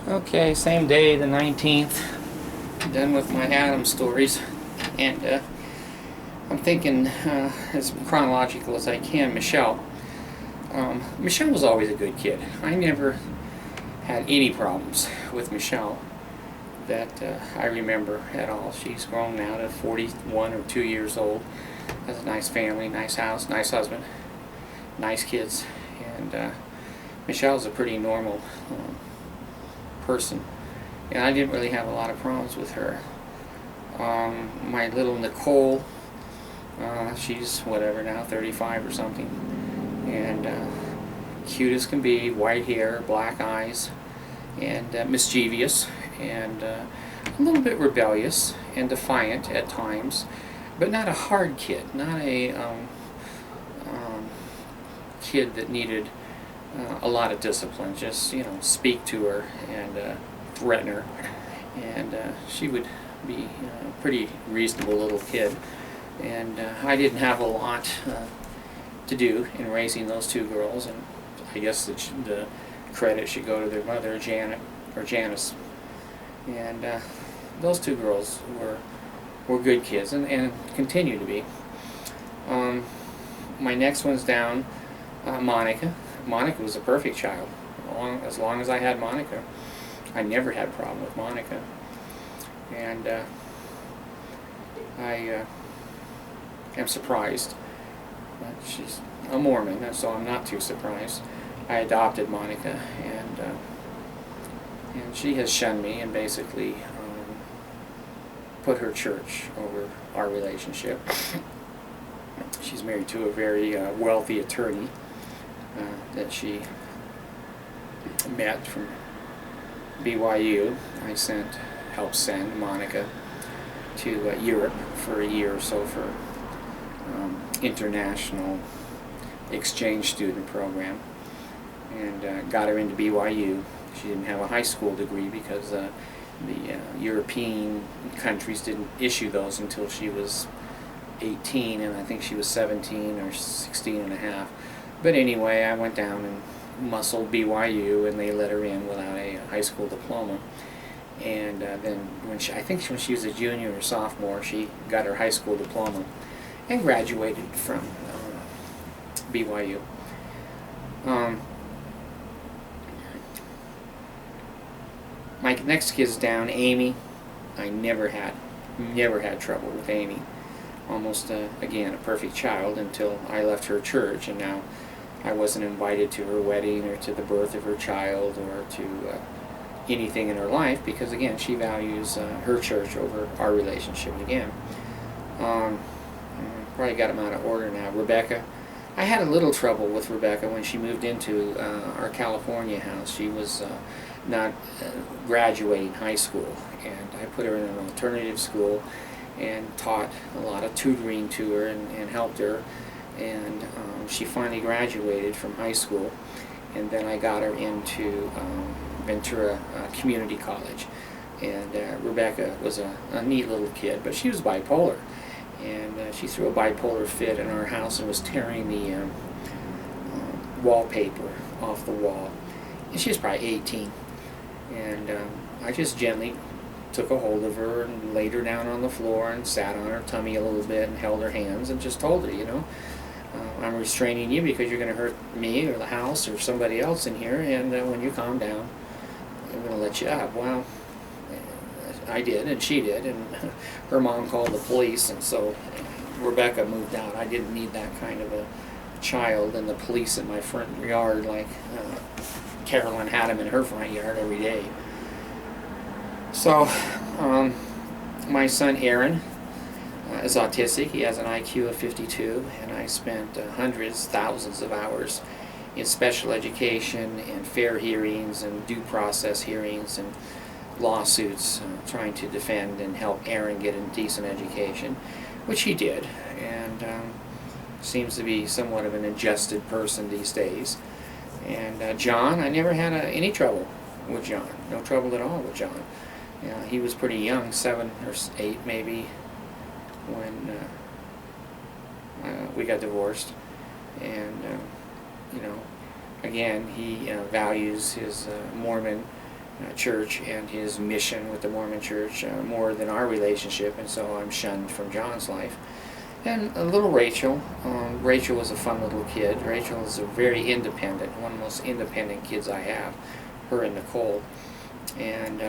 Okay, same day, the 19th. Done with my Adam stories, and I'm thinking as chronological as I can. Michelle. Michelle was always a good kid. I never had any problems with Michelle that I remember at all. She's grown now to 41 or 2 years old. Has a nice family, nice house, nice husband, nice kids, and Michelle's a pretty normal person, and I didn't really have a lot of problems with her. My little Nicole, she's whatever now, 35 or something, and cute as can be, white hair, black eyes, and mischievous, and a little bit rebellious and defiant at times, but not a hard kid, not a kid that needed a lot of discipline. Just, speak to her and threaten her, and she would be a pretty reasonable little kid. And I didn't have a lot to do in raising those two girls, and I guess the credit should go to their mother, Janet or Janice. And those two girls were good kids, and continue to be. My next one's down, Monica. Monica was a perfect child. As long as I had Monica, I never had a problem with Monica. And I am surprised. She's a Mormon, so I'm not too surprised. I adopted Monica, and she has shunned me and basically put her church over our relationship. She's married to a very wealthy attorney that she met from BYU. I helped send Monica to Europe for a year or so for international exchange student program, and got her into BYU. She didn't have a high school degree because the European countries didn't issue those until she was 18, and I think she was 17 or 16 and a half. But anyway, I went down and muscled BYU, and they let her in without a high school diploma. And then when when she was a junior or sophomore, she got her high school diploma and graduated from BYU. My next kid's down, Amy. I never had trouble with Amy. Almost, again, a perfect child until I left her church, and now I wasn't invited to her wedding or to the birth of her child or to anything in her life because, again, she values her church over our relationship again. Probably got them out of order now. Rebecca. I had a little trouble with Rebecca when she moved into our California house. She was not graduating high school, and I put her in an alternative school and taught a lot of tutoring to her and helped her, and she finally graduated from high school, and then I got her into Ventura Community College. And Rebecca was a neat little kid, but she was bipolar, and she threw a bipolar fit in our house and was tearing the wallpaper off the wall, and she was probably 18, and I just gently took a hold of her and laid her down on the floor and sat on her tummy a little bit and held her hands and just told her, I'm restraining you because you're going to hurt me or the house or somebody else in here, and when you calm down, I'm going to let you up. Well, I did, and she did, and her mom called the police, and so Rebecca moved out. I didn't need that kind of a child and the police in my front yard like Carolyn had them in her front yard every day. So, my son Aaron is autistic. He has an IQ of 52, and I spent hundreds, thousands of hours in special education and fair hearings and due process hearings and lawsuits trying to defend and help Aaron get a decent education, which he did, and seems to be somewhat of an adjusted person these days. And John, I never had any trouble with John. No trouble at all with John. He was pretty young, 7 or 8 maybe, when we got divorced. And, again, he values his Mormon church and his mission with the Mormon church more than our relationship, and so I'm shunned from John's life. And little Rachel. Rachel was a fun little kid. Rachel is a very independent, one of the most independent kids I have, her and Nicole. And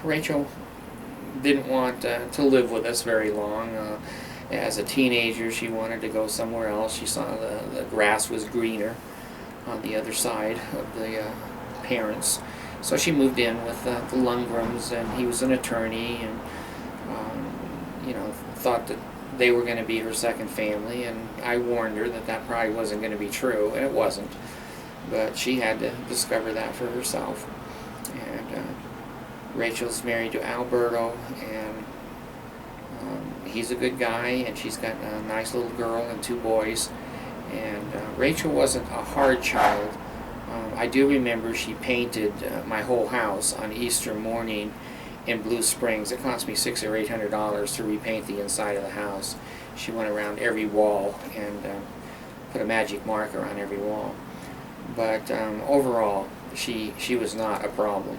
Rachel didn't want to live with us very long. As a teenager, she wanted to go somewhere else. She saw the grass was greener on the other side of the parents. So she moved in with the Lundgrams, and he was an attorney, and thought that they were going to be her second family, and I warned her that that probably wasn't going to be true, and it wasn't. But she had to discover that for herself. And Rachel's married to Alberto, and he's a good guy, and she's got a nice little girl and 2 boys. And Rachel wasn't a hard child. I do remember she painted my whole house on Easter morning in Blue Springs. It cost me $600 or $800 to repaint the inside of the house. She went around every wall and put a magic marker on every wall. But overall, she was not a problem,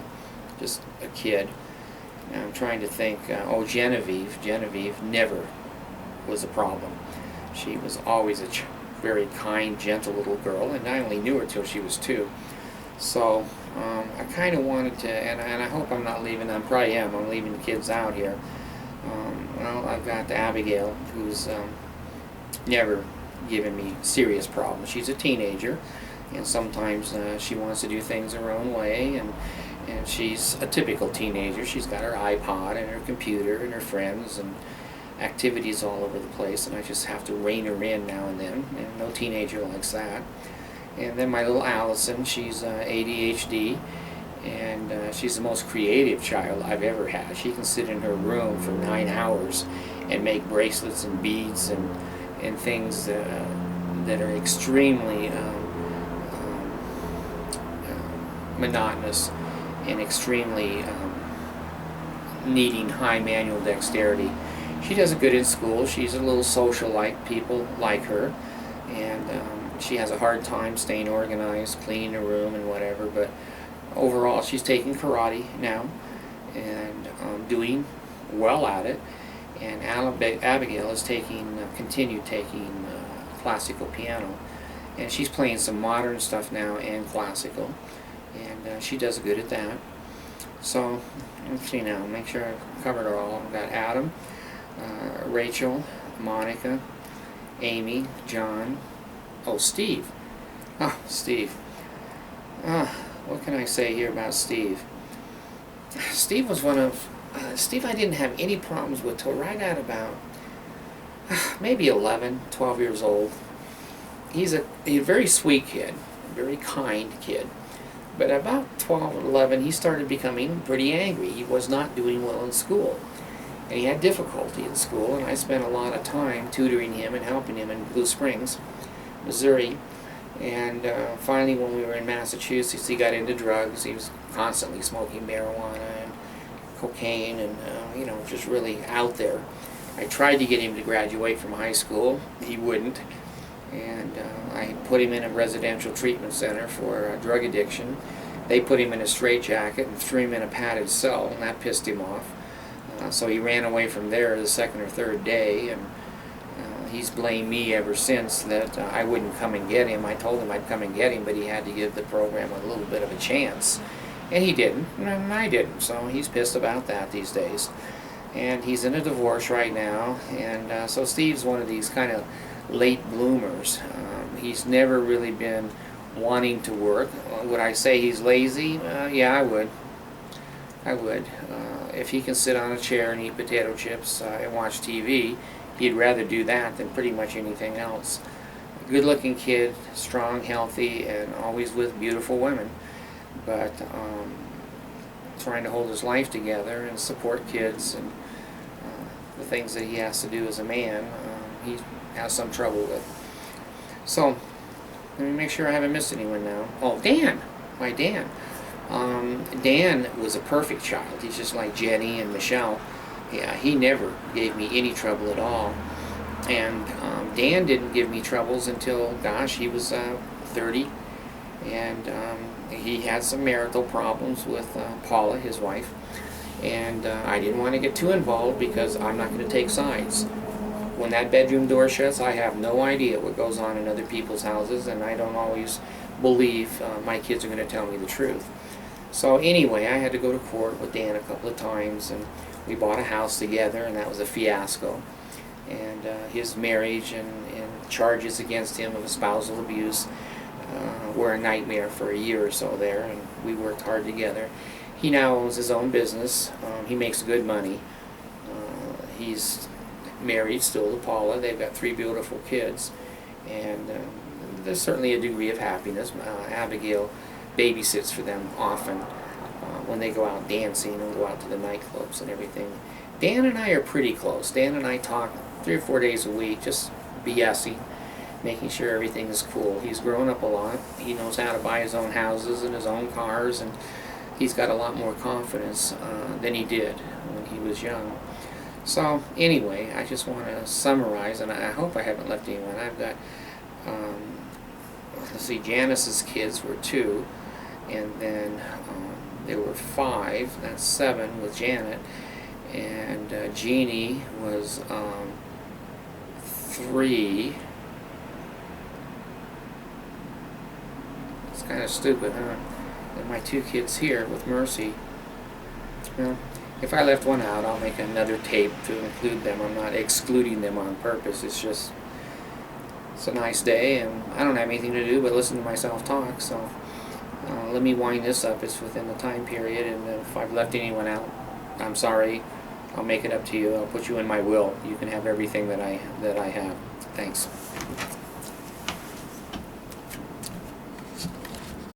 just a kid. And I'm trying to think. Genevieve. Genevieve never was a problem. She was always a very kind, gentle little girl, and I only knew her till she was 2. So I kind of wanted to, and I hope I'm not leaving, I probably am, I'm leaving the kids out here. Well, I've got Abigail, who's never given me serious problems. She's a teenager, and sometimes she wants to do things her own way, and she's a typical teenager. She's got her iPod and her computer and her friends and activities all over the place, and I just have to rein her in now and then, and no teenager likes that. And then my little Allison, she's ADHD, and she's the most creative child I've ever had. She can sit in her room for 9 hours and make bracelets and beads and things that are extremely monotonous and extremely needing high manual dexterity. She does good in school. She's a little social-like. People like her, and she has a hard time staying organized, cleaning her room and whatever, but overall she's taking karate now and doing well at it. And Abigail is continued taking classical piano, and she's playing some modern stuff now and classical, and she does good at that. So let's see now, make sure I've covered it all. I've got Adam, Rachel, Monica, Amy, John, Steve. Steve. What can I say here about Steve? Steve was one of Steve I didn't have any problems with till right at about maybe 11, 12 years old. He's a very sweet kid, a very kind kid. But about 12 or 11, he started becoming pretty angry. He was not doing well in school, and he had difficulty in school, and I spent a lot of time tutoring him and helping him in Blue Springs, Missouri. And finally, when we were in Massachusetts, he got into drugs. He was constantly smoking marijuana and cocaine, and just really out there. I tried to get him to graduate from high school. He wouldn't, and I put him in a residential treatment center for drug addiction. They put him in a straitjacket and threw him in a padded cell, and that pissed him off. So he ran away from there the second or third day, and he's blamed me ever since that I wouldn't come and get him. I told him I'd come and get him, but he had to give the program a little bit of a chance. And he didn't, and I didn't, so he's pissed about that these days. And he's in a divorce right now, and so Steve's one of these kind of late bloomers. He's never really been wanting to work. Would I say he's lazy? Yeah, I would. If he can sit on a chair and eat potato chips and watch TV, he'd rather do that than pretty much anything else. Good-looking kid, strong, healthy, and always with beautiful women. But trying to hold his life together and support kids and the things that he has to do as a man, he has some trouble with. So, let me make sure I haven't missed anyone now. Oh, Dan! Why, Dan? Dan was a perfect child. He's just like Jenny and Michelle. Yeah, he never gave me any trouble at all. And Dan didn't give me troubles until, gosh, he was 30. And he had some marital problems with Paula, his wife, and I didn't want to get too involved because I'm not going to take sides. When that bedroom door shuts, I have no idea what goes on in other people's houses, and I don't always believe my kids are going to tell me the truth. So anyway, I had to go to court with Dan a couple of times, and we bought a house together, and that was a fiasco. And his marriage and charges against him of spousal abuse were a nightmare for a year or so there, and we worked hard together. He now owns his own business. He makes good money. He's married still to Paula. They've got 3 beautiful kids, and there's certainly a degree of happiness. Abigail babysits for them often when they go out dancing and go out to the nightclubs and everything. Dan and I are pretty close. Dan and I talk 3 or 4 days a week, just BSing, making sure everything is cool. He's grown up a lot. He knows how to buy his own houses and his own cars, and he's got a lot more confidence than he did when he was young. So anyway, I just want to summarize, and I hope I haven't left anyone. I've got, let's see, Janice's kids were 2, and then there were 5, that's 7 with Janet, and Jeannie was 3. It's kind of stupid, huh? And my 2 kids here with Mercy. Well, if I left one out, I'll make another tape to include them. I'm not excluding them on purpose. It's just, it's a nice day, and I don't have anything to do but listen to myself talk. So let me wind this up. It's within the time period, and if I've left anyone out, I'm sorry. I'll make it up to you. I'll put you in my will. You can have everything that I have. Thanks.